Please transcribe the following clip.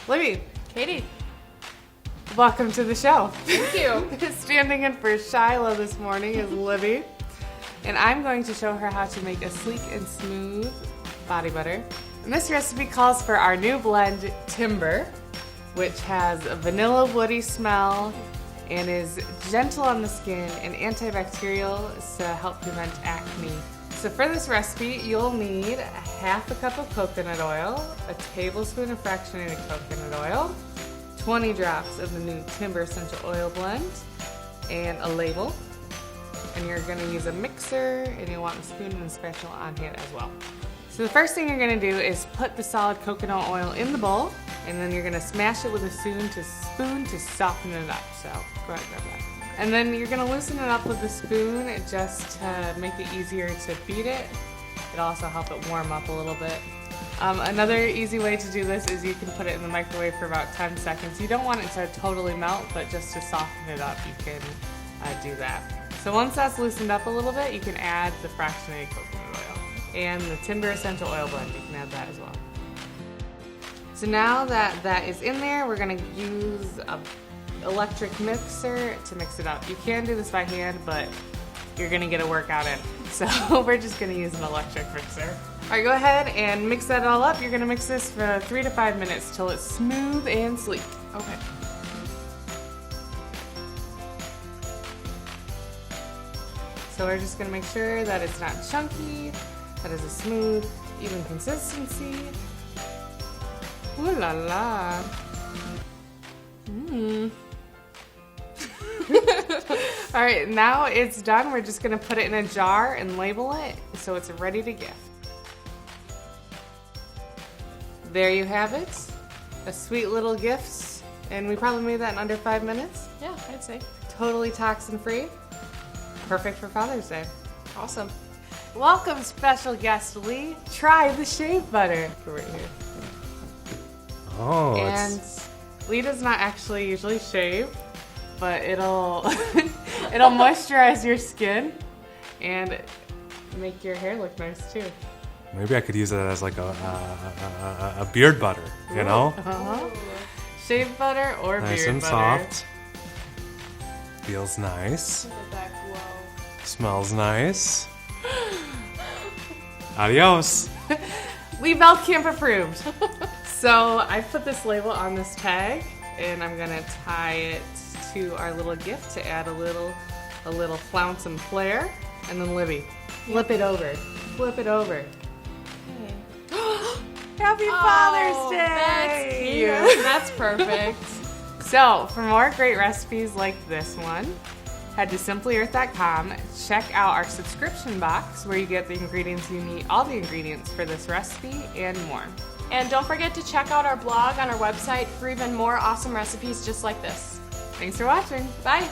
Libby, Katie. welcome to the show. Thank you. Standing in for Shiloh this morning is Libby, and I'm going to show her how to make a sleek and smooth body butter. And this recipe calls for our new blend, Timber, which has a vanilla woody smell and is gentle on the skin and antibacterial to help prevent acne. So for this recipe, you'll need half a cup of coconut oil, a tablespoon of fractionated coconut oil, 20 drops of the new Timber Essential Oil Blend, and a label. And you're going to use a mixer, and you'll want a spoon and a spatula on hand as well. So the first thing you're going to do is put the solid coconut oil in the bowl, and then you're going to smash it with a spoon to soften it up. So go ahead and grab that. And then you're going to loosen it up with the spoon just to make it easier to beat it. It'll also help it warm up a little bit. Another easy way to do this is you can put it in the microwave for about 10 seconds. You don't want it to totally melt, but just to soften it up, you can do that. So once that's loosened up a little bit, you can add the fractionated coconut oil and the Timber Essential Oil Blend. You can add that as well. So now that that is in there, we're going to use a electric mixer to mix it up. You can do this by hand, but you're gonna get a workout in. So we're just gonna use an electric mixer. All right, go ahead and mix that all up. You're gonna mix this for 3 to 5 minutes till it's smooth and sleek. Okay. So we're just gonna make sure that it's not chunky, that is a smooth, even consistency. Ooh la la. Mmm. All right, now it's done. We're just gonna put it in a jar and label it so it's ready to gift. There you have it, a sweet little gift, and we probably made that in under 5 minutes. Yeah, I'd say. Totally toxin free, perfect for Father's Day. Awesome. Welcome, special guest Lee. Try the shave butter. Right here. Oh, And Lee does not actually usually shave, but it'll it'll moisturize your skin and make your hair look nice too. maybe I could use it as like a beard butter, you know? Uh-huh. Shave butter or Nice beard and butter. soft. Feels nice. Look at that glow. Smells nice. Adios. Lee Camp approved. So I put this label on this tag, and I'm gonna tie it to our little gift to add a little flounce and flair. And then Libby, flip it over. Flip it over. Happy Father's Day! That's cute. That's perfect. So, for more great recipes like this one, head to simplyearth.com, check out our subscription box where you get the ingredients you need, all the ingredients for this recipe and more. And don't forget to check out our blog on our website for even more awesome recipes just like this. Thanks for watching. Bye.